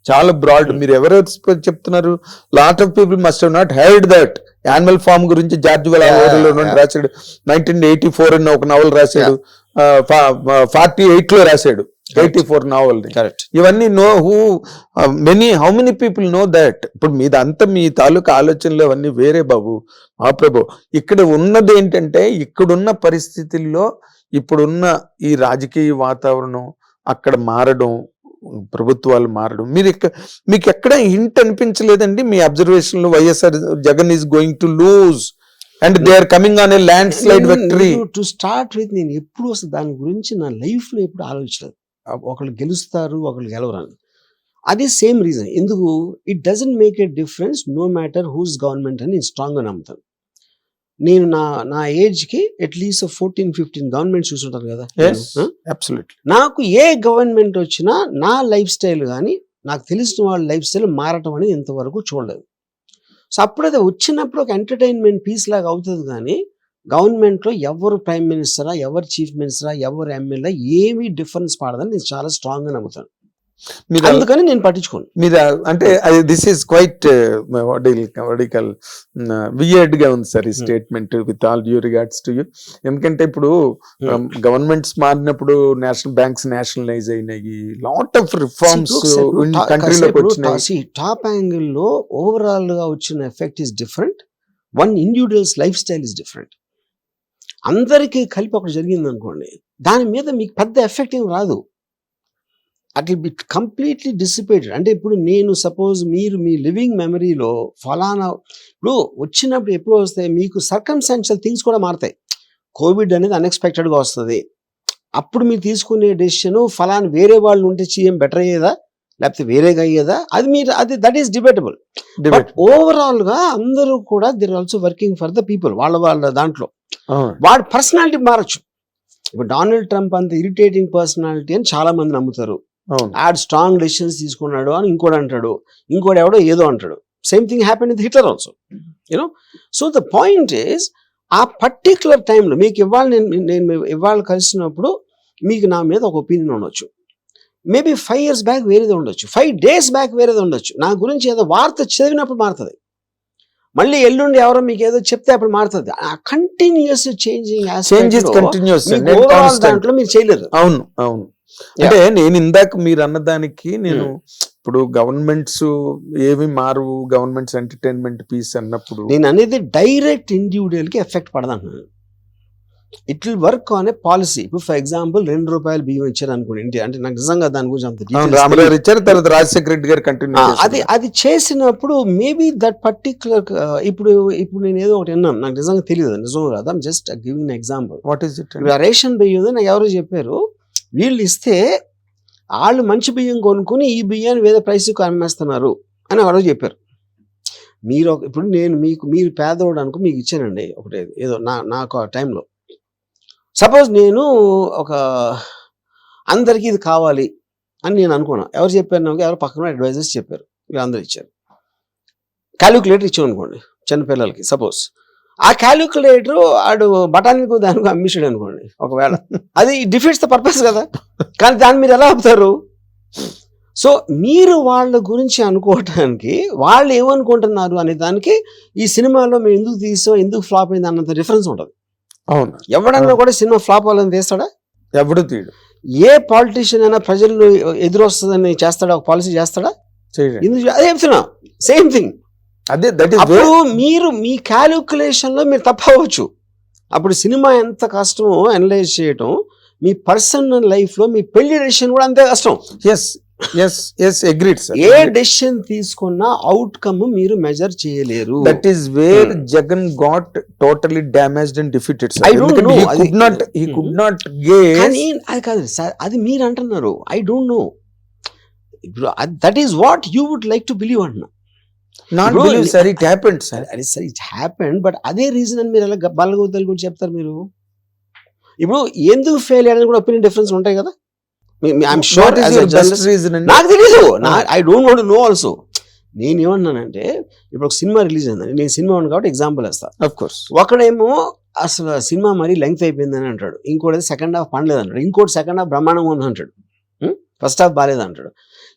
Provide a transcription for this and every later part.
చాలా బ్రాడ్. మీరు ఎవరెవరు చెప్తున్నారు? Lot of people must have not heard that. Animal farm గురించి జార్జ్ వెలాలో రాశాడు. 1984 అని ఒక నవల్ రాశాడు. 48 లో రాశాడు 84 నావల్. ఇవన్నీ how many people know that? ఇప్పుడు మీదంతా మీ తాలూకా ఆలోచనలు అవన్నీ వేరే బాబు. ప్రభు, ఇక్కడ ఉన్నది ఏంటంటే, ఇక్కడున్న పరిస్థితుల్లో ఇప్పుడున్న ఈ రాజకీయ వాతావరణం అక్కడ మారడం, ప్రభుత్వాలు మారడం, మీకు ఎక్కడ హింట్ అనిపించలేదండి మీ అబ్జర్వేషన్ లో? YSR Jagan is going to lose and they are coming on a landslide victory. To start with, నేను ఎప్పుడు అసలు దాని గురించి నా లైఫ్ లో ఎప్పుడు ఆలోచించలేదు. ఒకళ్ళు గెలుస్తారు, ఒకళ్ళు గెలవరాని. అది సేమ్ రీజన్. ఎందుకు? It doesn't make a difference no matter whose government అని నేను స్ట్రాంగ్గా నమ్ముతాను. నేను నా ఏజ్కి అట్లీస్ట్ 14-15 గవర్నమెంట్ చూసుంటాను కదా. నాకు ఏ గవర్నమెంట్ వచ్చినా నా లైఫ్ స్టైల్ కానీ నాకు తెలిసిన వాళ్ళ లైఫ్ స్టైల్ మారటం అనేది ఇంతవరకు చూడలేదు. సో అప్పుడు అది వచ్చినప్పుడు ఒక ఎంటర్టైన్మెంట్ పీస్ లాగా అవుతుంది. కానీ గవర్నమెంట్లో ఎవరు ప్రైమ్ మినిస్టరా, ఎవరు చీఫ్ మినిస్టరా, ఎవరు ఎమ్మెల్యే ఏమీ డిఫరెన్స్ పడదని నేను చాలా స్ట్రాంగ్గా నమ్ముతాను. అందుకని నేను పట్టించుకోను. మీరు అంటే దిస్ ఈస్ క్వైట్ వియర్డ్ గా ఉంది సార్ ఈ statement, with all due regards to you. ఎందుకంటే ఇప్పుడు గవర్నమెంట్స్ మారినప్పుడు నేషనల్ బ్యాంక్స్ నేషనలైజ్ అయినాయి, లాట్ ఆఫ్ రిఫార్మ్స్ కంట్రీలోకి వచ్చినాయి. టాప్ యాంగిల్ లో ఓవరాల్ గా వచ్చిన effect is different. One individuals life style is different. అందరికీ కలిపి ఒకటి జరిగింది అనుకోండి, దాని మీద మీకు పెద్ద ఎఫెక్ట్ ఏం రాదు. At will be completely dissipated. అంటే ఇప్పుడు నేను సపోజ్ మీరు మీ లివింగ్ మెమరీలో ఫలానా, ఇప్పుడు వచ్చినప్పుడు ఎప్పుడు వస్తాయి మీకు సర్కమ్స్టాన్షియల్ థింగ్స్ కూడా మారుతాయి. కోవిడ్ అనేది అన్ఎక్స్పెక్టెడ్గా వస్తుంది. అప్పుడు మీరు తీసుకునే డెసిషన్ ఫలానా వేరే వాళ్ళు ఉంటే సీఎం బెటర్ అయ్యేదా లేకపోతే వేరేగా అయ్యేదా, అది that is debatable. But overall గా అందరూ కూడా they are also working for the people. వాళ్ళ దాంట్లో వాడి పర్సనాలిటీ మారచ్చు. ఇప్పుడు డొనాల్డ్ ట్రంప్ అంత ఇరిటేటింగ్ పర్సనాలిటీ అని చాలా మంది నమ్ముతారు. ఆడ్ స్ట్రాంగ్ డెసిషన్స్ తీసుకున్నాడు అని ఇంకోటి అంటాడు, ఇంకోటి ఎవడో ఏదో అంటాడు. Same thing happen with Hitler also, you know. So the point is, ఆ పర్టిక్యులర్ టైంలో మీకు నేను ఇవాళ కలిసినప్పుడు మీకు నా మీద ఒక ఒపీనియన్ ఉండొచ్చు. మేబీ 5 years బ్యాక్ వేరేది ఉండొచ్చు, 5 days బ్యాక్ వేరేది ఉండొచ్చు. నా గురించి ఏదో వార్త చదివినప్పుడు మారుతుంది. మళ్ళీ ఎల్లుండి ఎవరో మీకు ఏదో చెప్తే అప్పుడు మారుతుంది. కంటిన్యూస్ చేంజింగ్ దాంట్లో మీరు చేయలేరు. అవును అవును. అంటే నేను ఇందాక మీరు అన్నదానికి నేను ఇప్పుడు గవర్నమెంట్స్ ఏవి మారు, గవర్నమెంట్స్ ఎంటర్టైన్మెంట్ పీస్ అన్నప్పుడు నేను అనేది డైరెక్ట్ ఇండివిజువల్ కి ఎఫెక్ట్ పడదంటున్నాను. It will work on a policy. ఇప్పుడు ఫర్ ఎగ్జాంపుల్ ₹2 బియ్యం ఇచ్చారు అనుకోండి, అంటే నాకు నిజంగా దాని గురించి అంత రామగారు ఇచ్చారు, తర్వాత రాజశేఖర రెడ్డి గారు కంటిన్యూ అది చేసినప్పుడు మేబీ దట్ పర్టిక్యులర్ ఇప్పుడు నేను ఏదో ఒకటి విన్నాను, నాకు నిజంగా తెలియదు నిజం కాదు. I'm just giving example. What is it? Ration బియ్యం నాకు ఎవరో చెప్పారు, వీళ్ళు ఇస్తే వాళ్ళు మంచి బియ్యం కొనుక్కుని ఈ బియ్యాన్ని వేరే ప్రైస్కి అమ్మేస్తున్నారు అని ఎవరో చెప్పారు. మీరు ఇప్పుడు మీరు పేదవాడు అనుకో, మీకు ఇచ్చానండి ఒకటి ఏదో నాకు ఆ టైంలో. సపోజ్ నేను ఒక అందరికీ ఇది కావాలి అని నేను అనుకున్నాను. ఎవరు చెప్పారు నాకు? ఎవరు పక్కన అడ్వైజర్స్ చెప్పారు, వీళ్ళందరూ ఇచ్చారు. క్యాలిక్యులేటర్ ఇచ్చాం అనుకోండి చిన్నపిల్లలకి. సపోజ్ ఆ క్యాలిక్యులేటర్ ఆడు బఠానీకు దానికి అమ్మించాడు అనుకోండి ఒకవేళ, అది డిఫీట్స్ ద పర్పస్ కదా. కానీ దాన్ని మీరు ఎలా ఆపుతారు? సో మీరు వాళ్ళ గురించి అనుకోవటానికి వాళ్ళు ఏమనుకుంటున్నారు అనే దానికి ఈ సినిమాలో మేము ఎందుకు తీసాం, ఎందుకు ఫ్లాప్ అయింది అన్నంత డిఫరెన్స్ ఉంటుంది. అవును. ఎవడన్నా కూడా సినిమా ఫ్లాప్ అవ్వాలని తీస్తాడా? ఎవడు తీయడు. ఏ పాలిటీషియన్ అయినా ప్రజలు ఎదురొస్తుందని చేస్తాడా? ఒక పాలసీ చేస్తాడా? అదే చెప్తున్నా, సేమ్ థింగ్. అప్పుడు మీరు మీ క్యాలిక్యులేషన్ లో మీరు తప్పవచ్చు. అప్పుడు సినిమా ఎంత కష్టమో అనలైజ్ చేయటం, మీ పర్సనల్ లైఫ్ లో మీ పెళ్లి డెసిషన్ కూడా అంతే కష్టం. ఏ డెసిషన్ తీసుకున్నా అవుట్కమ్ మీరు మెజర్ చేయలేరు. That is where Jagan got totally damaged and defeated. అది కాదు సార్, అది మీరు అంటున్నారు. I don't know. ఇప్పుడు that is what you would like to believe అంటున్నా. It happened, sir. It happened, but అదే రీజన్ అని మీరు ఎలా బలగొద్దలు కూడా చెప్తారు? మీరు ఇప్పుడు ఎందుకు ఫెయిల్ అయ్యారని కూడా ఒపీనియన్ డిఫరెన్స్ ఉంటాయి కదా. ఐఎమ్ షూర్ నాకు తెలీదు, I don't want to know also. నేను ఏమన్నానంటే, ఇప్పుడు ఒక సినిమా రిలీజ్ అయిందని, నేను సినిమా ఉంది కాబట్టి ఎగ్జాంపుల్ వేస్తాను. Of course. ఒకడేమో అసలు సినిమా మరీ లెంగ్త్ అయిపోయిందని అంటాడు, ఇంకోటి సెకండ్ హాఫ్ పండలేదు అంటాడు, ఇంకోటి సెకండ్ హాఫ్ బ్రహ్మాండంగా ఉంది అంటాడు. ఫస్ట్ హాఫ్ బాగాలేదంటాడు.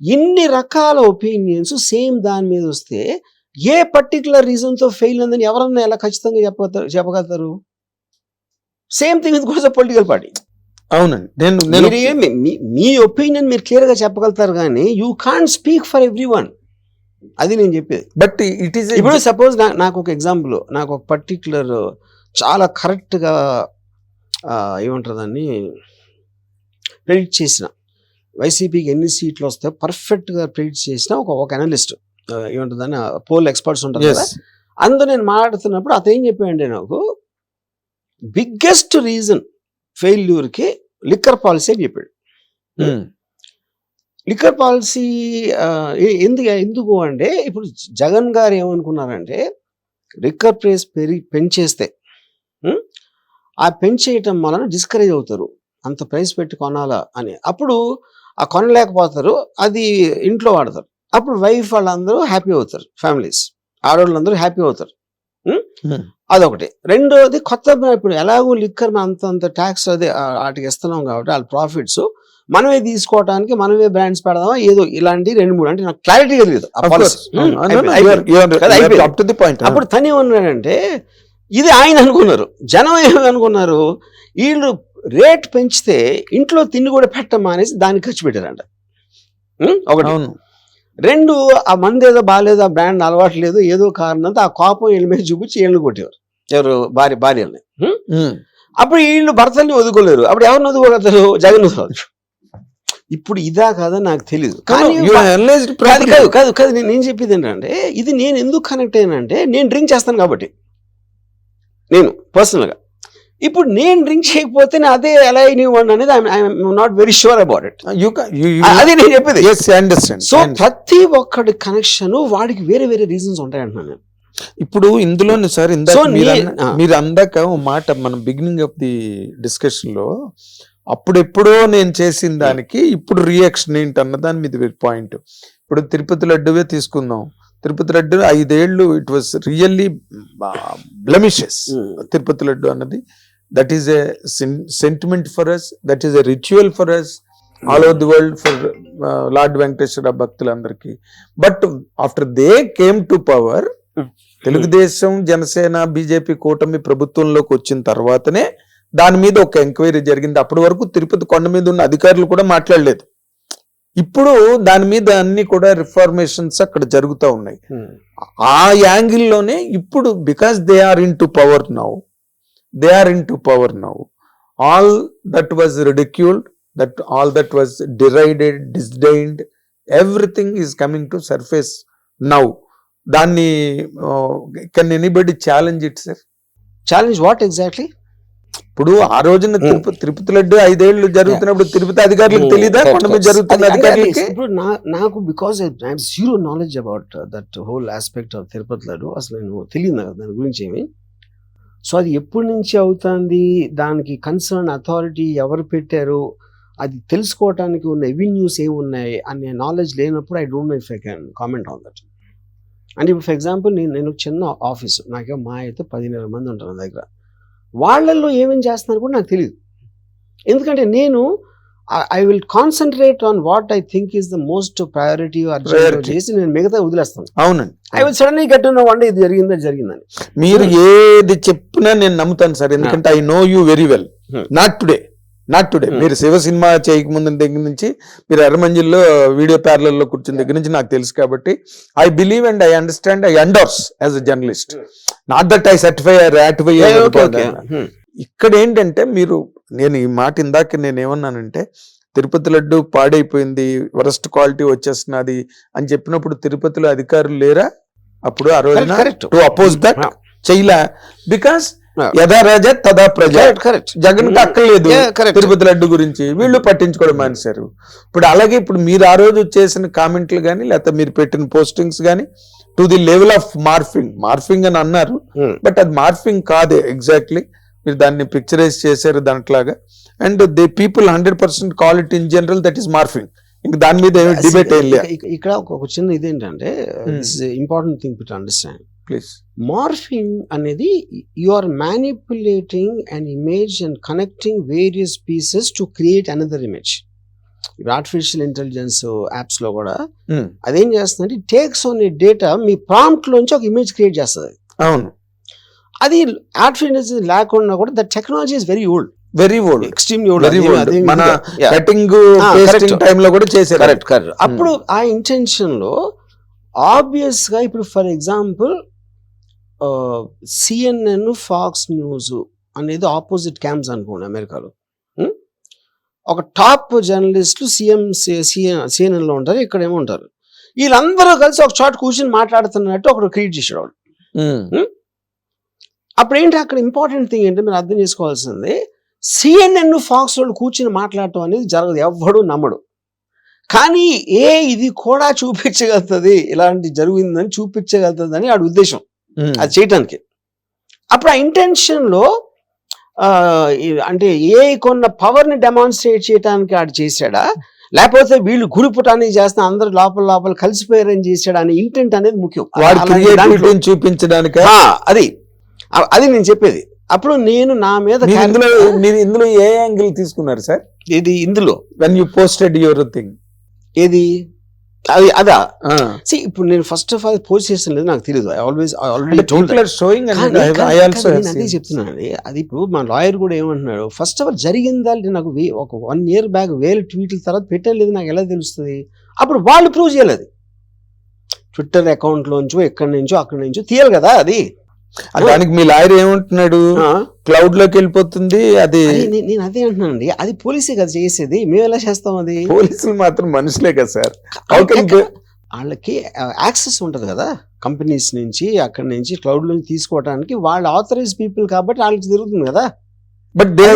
ఇన్ని రకాల ఒపీనియన్స్ సేమ్ దాని మీద వస్తే ఏ పర్టికులర్ రీజన్తో ఫెయిల్ అందని ఎవరన్నా ఎలా ఖచ్చితంగా చెప్పగలుగుతారు? Same thing with goes political party. అవునండి, నేను మీ ఒపీనియన్ మీరు క్లియర్గా చెప్పగలుగుతారు కానీ you can't speak for every one. అది నేను చెప్పేది. బట్ ఇట్ ఈస్ ఇప్పుడు సపోజ్ నాకు ఒక ఎగ్జాంపుల్, నాకు ఒక పర్టిక్యులర్ చాలా కరెక్ట్గా ఏమంటారు దాన్ని ప్రెడిక్ట్ చేసిన, వైసీపీకి ఎన్ని సీట్లు వస్తాయో పర్ఫెక్ట్గా ప్రెడిక్ట్ చేసిన ఒక అనలిస్ట్, ఏమంటుంది దాన్ని పోల్ ఎక్స్పర్ట్స్ ఉంటారు కదా, అందులో నేను మాట్లాడుతున్నప్పుడు అతను ఏం చెప్పాడంటే నాకు బిగ్గెస్ట్ రీజన్ ఫెయిల్యూర్కి లిక్కర్ పాలసీ అని చెప్పాడు. లిక్కర్ పాలసీ ఎందుకు అంటే ఇప్పుడు జగన్ గారు ఏమనుకున్నారంటే లిక్కర్ ప్రైస్ పెంచేస్తే ఆ పెంచేయటం వలన డిస్కరేజ్ అవుతారు, అంత ప్రైస్ పెట్టి కొనాలా అని. అప్పుడు ఆ కొనలేకపోతారు, అది ఇంట్లో వాడతారు. అప్పుడు వైఫ్ వాళ్ళందరూ హ్యాపీ అవుతారు, ఫ్యామిలీస్ ఆడవాళ్ళందరూ హ్యాపీ అవుతారు. అదొకటి. రెండోది కొత్త, ఇప్పుడు ఎలాగో లిక్కర్ అంత ట్యాక్స్ అదే వాటికి ఇస్తున్నాం కాబట్టి వాళ్ళ ప్రాఫిట్స్ మనమే తీసుకోవడానికి మనమే బ్రాండ్స్ పెడదామా ఏదో ఇలాంటి 2-3 అంటే నాకు క్లారిటీగా తెలియదు. అప్పుడు తను ఏమన్నాడంటే ఇది ఆయన అనుకున్నారు, జనం ఏమనుకున్నారు, వీళ్ళు రేట్ పెంచితే ఇంట్లో తిండి కూడా పెట్టమా అనేసి దానికి ఖర్చు పెట్టారంట. ఒకటి. రెండు, ఆ మంది ఏదో బాగాలేదు, ఆ బ్రాండ్ అలవాటు లేదు, ఏదో కారణంతో ఆ కోపం వీళ్ళ మీద చూపించి వీళ్ళని కొట్టేవారు, ఎవరు భార్యల్ని. అప్పుడు వీళ్ళు భర్తల్ని వదుకోలేరు, అప్పుడు ఎవరిని వదుకోగలుగుతారు? జగన్ వదుకోవచ్చు. ఇప్పుడు ఇదా కాదా నాకు తెలియదు, కాదు నేను చెప్పేది ఏంటంటే ఇది నేను ఎందుకు కనెక్ట్ అయ్యానంటే నేను డ్రింక్ చేస్తాను కాబట్టి, నేను పర్సనల్గా. ఇప్పుడు నేను డ్రింక్ చేయకపోతే అదే ఎలా అయినవ్వండి అనేది I'm not very sure about it. అదే నేను చెప్పేది. సో ప్రతి ఒక్కటి కనెక్షన్ వాడికి వేరే వేరే రీజన్స్ ఉంటాయి అంటున్నాను నేను. ఇప్పుడు ఇందులోనే సార్ మీరు అందాక ఓ మాట మన బిగినింగ్ ఆఫ్ ది డిస్కషన్ లో అప్పుడెప్పుడో నేను చేసిన దానికి ఇప్పుడు రియాక్షన్ ఏంటి అన్న దాని మీద పాయింట్. ఇప్పుడు తిరుపతి లడ్డువే తీసుకుందాం. తిరుపతి లడ్డు 5 ఏళ్ళు it was really blemishes. Tirupati laddu అన్నది that is a sentiment for us, that is a ritual for us all over the world for lord Venkateswara భక్తులందరికీ. But after they came to power, Telugu Desam Janasena BJP కూటమి ప్రభుత్వంలోకి వచ్చిన తర్వాతనే దాని మీద ఒక ఎంక్వైరీ జరిగింది. అప్పటి వరకు తిరుపతి కొండ మీద ఉన్న అధికారులు కూడా మాట్లాడలేదు. ఇప్పుడు దాని మీద అన్ని కూడా రిఫార్మేషన్స్ అక్కడ జరుగుతూ ఉన్నాయి. ఆ యాంగిల్లోనే ఇప్పుడు because they are in to power now, all that was ridiculed, that all that was derided, disdained, everything is coming to surface now. దాన్ని can anybody challenge it sir? Challenge what exactly? ఇప్పుడు ఆ రోజున తిరుపతి లడ్డు 5 ఏళ్ళు జరుగుతున్నప్పుడు తిరుపతి అధికారులకు తెలియదా కొండ మీద జరుగుతున్న అధికారులకి? ఇప్పుడు నాకు because I have zero knowledge about that whole aspect of Tirupati laddu, అసలు నేను తెలియదు కదా దాని గురించి ఏమి. సో అది ఎప్పటి నుంచి అవుతుంది, దానికి కన్సర్న్ అథారిటీ ఎవరు పెట్టారు, అది తెలుసుకోవటానికి ఉన్న ఎవెన్యూస్ ఏమున్నాయి అనే నాలెడ్జ్ లేనప్పుడు I don't no if I can comment on that. అంటే ఇప్పుడు ఫర్ ఎగ్జాంపుల్ నేను చిన్న ఆఫీసు, నాకేమో మా అయితే 10,000 మంది ఉంటారు నా దగ్గర, వాళ్ళల్లో ఏమేం చేస్తున్నారు కూడా నాకు తెలియదు. ఎందుకంటే నేను I will concentrate on what I think is the most priority చేసి నేను మిగతా వదిలేస్తాను. అవునండి. I will suddenly get to know one day ఇది జరిగిందని. మీరు ఏది చెప్పినా నేను నమ్ముతాను సార్, ఎందుకంటే I know you very well. Not today. మీరు శివ సినిమా చేయకముందు దగ్గర నుంచి, మీరు ఎర్రమంజిల్లో వీడియో ప్యారలల్లో కూర్చున్న దగ్గర నుంచి నాకు తెలుసు కాబట్టి I believe and I understand, I endorse as a journalist. Not that I certify or ratify. ఇక్కడ ఏంటంటే నేను ఈ మాట ఇందాక నేను ఏమన్నానంటే తిరుపతి లడ్డు పాడైపోయింది, వరస్ట్ క్వాలిటీ వచ్చేస్తున్నది అని చెప్పినప్పుడు తిరుపతిలో అధికారులు లేరా అప్పుడు ఆ రోజున టు అపోజ్ దట్? చెయ్యలా. బికాస్ యథా రాజా తదా ప్రజ. జగన్ అక్కర్లేదు తిరుపతి లడ్డు గురించి, వీళ్ళు పట్టించుకోవడం మానేశారు. ఇప్పుడు అలాగే ఇప్పుడు మీరు ఆ రోజు చేసిన కామెంట్లు కానీ లేకపోతే మీరు పెట్టిన పోస్టింగ్స్ కానీ to the level of morphing అని అన్నారు, బట్ అది మార్ఫింగ్ కాదే ఎగ్జాక్ట్లీ. మీరు దాన్ని పిక్చరైజ్ చేశారు దాంట్లాగా, and the people 100% call it in general that is morphing. ఇంక దాని మీద డిబేట్ ఏం లేదు. ఇక్కడ ఒక చిన్న ఇదేంటంటే important thing to understand please. Morphing అనేది you are manipulating an image and connecting various pieces to create another image. Artificial intelligence apps లో కూడా ఉమ్, అదేం చేస్తుందంటే టేక్స్ ఓన్ డేటా మీ ప్రాంప్ట్ లోంచి ఒక ఇమేజ్ క్రియేట్ చేస్తుంది. అవును, అది ఆర్టిఫిషియల్ ఇంటెలిజెన్స్ లేకుండా కూడా the technology is very old, very old, extremely very old. మన కటింగ్ Ah, పేస్టింగ్ correct. టైంలో కూడా చేశారు. Correct correct. అప్పుడు ఆ ఇంటెన్షన్ లో ఆబ్వియస్ గా ఇప్పుడు for example CNN Fox News అనేది ఆపోజిట్ క్యాంప్స్ అనుకోండి అమెరికాలో. ఉం? ఒక టాప్ జర్నలిస్టులు సిఎన్ఎన్ లో ఉంటారు, ఇక్కడ ఏమో ఉంటారు. వీళ్ళందరూ కలిసి ఒక చోట కూర్చొని మాట్లాడుతున్నట్టు ఒకడు క్రియేట్ చేసాడు వాడు. ఉమ్, అప్పుడు ఏంటి అక్కడ ఇంపార్టెంట్ థింగ్ ఏంటంటే మీరు అర్థం చేసుకోవాల్సింది, సిఎన్ఎన్ ఫాక్స్ వాళ్ళు కూర్చొని మాట్లాడటం అనేది జరగదు, ఎవ్వడు నమ్మడు. కానీ ఇది కూడా చూపించగలుగుతుంది, ఇలాంటి జరిగిందని చూపించగలుగుతుంది అని వాడి ఉద్దేశం ఉమ్. అది చేయటానికి. అప్పుడు ఆ ఇంటెన్షన్ లో అంటే కొన్న పవర్ ని డెమాన్స్ట్రేట్ చేయడానికి ఆడు చేశాడా, లేకపోతే వీళ్ళు గురుపుటానికి చేస్తున్న అందరు లోపల లోపల కలిసిపోయారని చేశాడా అనే ఇంటెంట్ అనేది ముఖ్యం. వాడి అలాంటి క్రియేటివిటీని దాంట్లో- చూపించడానికి అది నేను చెప్పేది. అప్పుడు నేను నా మీద మీరు ఇందులో ఏ యాంగిల్ తీసుకున్నారు సార్ ఇది ఇందులో when you posted your thing? ఏది అదా ఇప్పుడు నేను ఫస్ట్ ఆఫ్ ఆల్ పోస్ట్ చేసిన లేదు నాకు తెలియదు. అదే చెప్తున్నానండి. అది ఇప్పుడు మా లాయర్ కూడా ఏమంటున్నాడు, ఫస్ట్ ఆఫ్ ఆల్ జరిగిందా నాకు ఒక 1 year బ్యాక్ 1000 ట్వీట్ల తర్వాత పెట్టడం లేదు, నాకు ఎలా తెలుస్తుంది? అప్పుడు వాళ్ళు ప్రూవ్ చేయలేదు. ట్విట్టర్ అకౌంట్ లోంచో ఎక్కడి నుంచో అక్కడి నుంచో తీయాలి కదా అది. దానికి మీ లాయర్ ఏమంటున్నాడు, క్లౌడ్ లోకి వెళ్ళిపోతుంది అది. నేను అదే అంటున్నానండి, అది పోలీసే కదా చేసేది, మేము ఎలా చేస్తాం? అది పోలీసులు మాత్రం మనుషులే కదా సార్. వాళ్ళకి యాక్సెస్ ఉంటుంది కదా కంపెనీస్ నుంచి, అక్కడి నుంచి క్లౌడ్ నుంచి తీసుకోవడానికి. వాళ్ళు ఆథరైజ్ పీపుల్ కాబట్టి వాళ్ళకి జరుగుతుంది కదా. But they